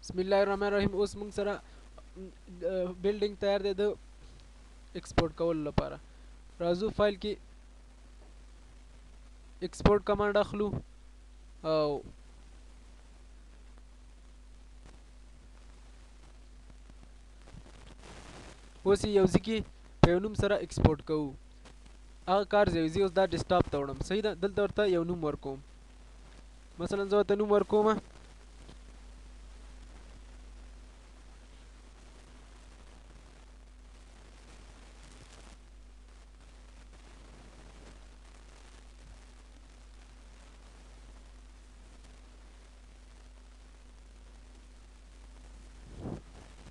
بسم الله الرحمن الرحیم. اوس موږ سره بلډینګ تیار دی د ایکسپورټ کولو لپاره. راځو فایل کې ایکسپورټ کمانډ اخلو او اوس یو ځای کې په یو نوم سره ایکسپورټ کوو. هغه کار زه اوس دا ډیسکټاپ ته وړم. صحیح ده. دلته ورته یو نوم ورکوم. مثلا زه ورته نوم ورکوم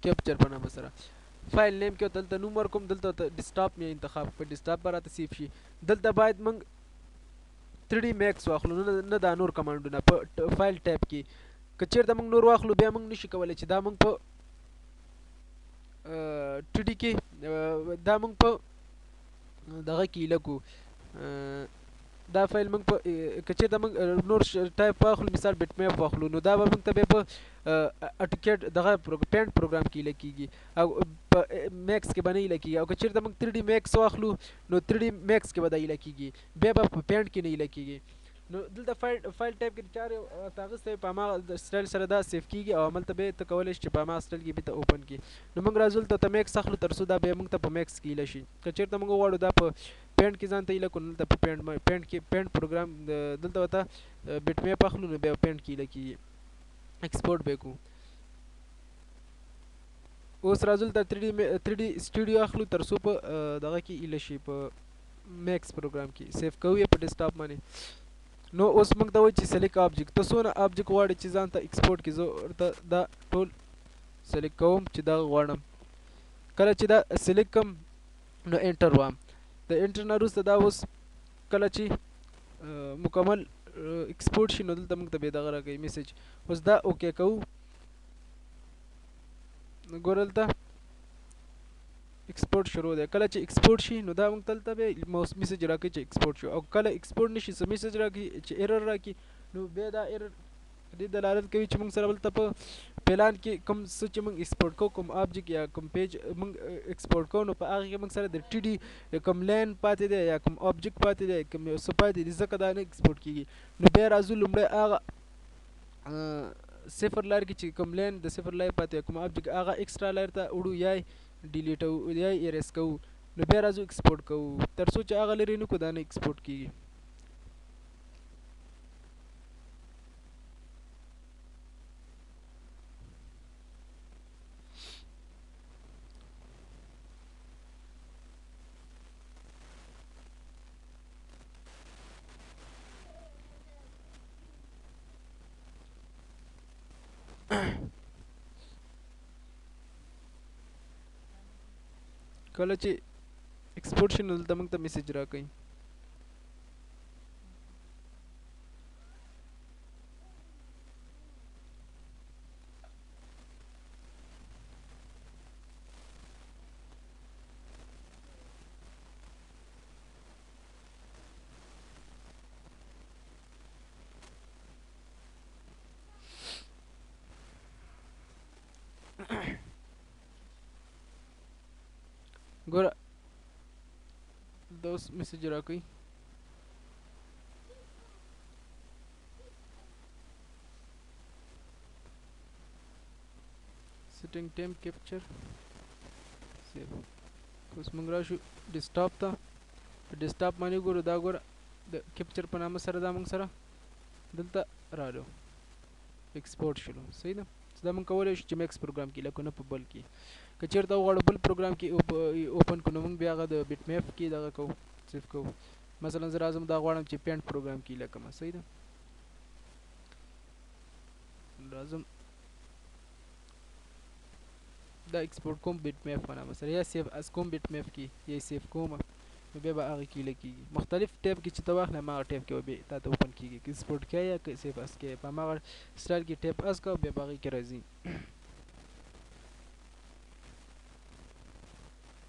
کیپچر په نامه سره. فایل نیم کې دلته نوم ورکوم. دلته ډیسکټاپ مې انتخاب کړ. ډیسکټاپ به راته سیف شي. دلته باید موږ 3D میکس واخلو، نه دا نور کمانډونه په فایل ټیب کې. که چیرته موږ نور واخلو بیا موږ نشي کولی چې دا موږ په 2D کې دا موږ په دغه کې لګو. دا فایل موږ په که چیرته موږ نور ټایپ واخلو، مثال بیټ میپ واخلو، نو دا به موږ ته بیا په اټوکیډ دغه پینټ پروګرام کې لګیږي او په میکس کې به نه لګیږي. او که چیرته موږ 3D میکس واخلو نو 3D میکس کې به دا لګیږي، بیا به په پینټ کې نه لګیږي. نو دلته فایل ټایپ کې چارې تاغسته په هماغه سټایل سره دا سیف کیږي او عملته به ته کولی شي چې په هماغه سټایل کې به ته اوپن کړي. نو موږ راځو دلته میکس اخلو تر څو دا بیا موږ ته په میکس کې ایله شي. که چیرته موږ وغواړو دا په پینټ کې ځان ته ایله کړو، نو دلته په پینټ کې پینټ پروګرام دلته ورته بیټ میپ اخلو، نو بیا پینټ کې ایله کېږي. ایکسپورټ به کوو. اوس راځو دلته 3D سټوډیو اخلو تر څو په دغه کې ایله شي، په میکس پروګرام کې سیف کوو یې په ډیسکټاپ باندې. نو اوس موږ ته وایي چې سلیکټ آبجیکټ. ته څونه آبجیکټ غواړې چې ځان ته ایکسپورټ کړي. زه ورته دا ټول سلیکټ کوم چې دا غواړم. کله چې دا سلیکټ کړم نو انټر وایم. د انټر نه وروسته دا اوس کله چې مکمل ایکسپورټ شي نو دلته موږ ته بیا دغه راکوي میسج. اوس دا اوکې کوو. ګوره دلته ایکسپورټ شروع دی. کله چې ایکسپورټ شي نو دا موږ دلته بیا میسج راکوي چې ایکسپورټ شو. او کله ایکسپورټ نشي څه میسج راکوي چې ایرر راکوي. نو بیا دا ایرر دې دلالت کوي چې موږ سره دلته په پلان کې کوم څه چې موږ ایکسپورټ کوو، کوم آبجیکټ یا کوم پیج موږ ایکسپورټ کوو، نو په هغه کې موږ سره د 2D کوم لین پاتې دی یا کوم آبجیکټ پاتې دی، کوم یو څه پاتې دی، ځکه دا نه ایکسپورټ کېږي. نو بیا راځو لومړی هغه صفر لار کې چې کوم لین د صفر لار پاتې کوم آبجیکټ هغه ایکسټرا لار ته وړو یا ډیلیټ یا ایریز کوو. نو بیا راځو ایکسپورټ کوو. تر څو چې هغه لرې نه کړو دا نه ایکسپورټ کېږي. کله چې ایکسپورټ شي نو دلته موږ ته میسج راکوي. ګوره دا اوس میسج راکوي. سیټینګ ټایم کیپچر سیف. اوس موږ راشو ډیسکټاپ ته. په ډیسکټاپ باندې ګورو دا ګوره د کیپچر په نامه سره دا موږ سره دلته راغلو. ایکسپورټ شلو. صحیح ده. دا موږ کولی شو چې میکس پروګرام کې لکه نه په بل کې. که چیرته وغواړو بل پروګرام کې اوپن کړو نو موږ بیا هغه د بیټ میپ کې دغه کوو، سیف کوو. مثلا زه راځم دا غواړم چې پینټ پروګرام کې لکم. صحیح ده. راځم دا ایکسپورټ کوم بیټ میپ په نامه سره یا سیف از کوم بیټ میپ کې یا سیف کوم، نو بیا به هغه کې لګیږي. مختلف ټیب کې چې ته واخلې هماغه ټیب کې به تا ته اوپن کېږي. که ایکسپورټ کې یا که سیف از کې په هماغه سټایل کې ټیب از کا بیا به هغې کې راځي.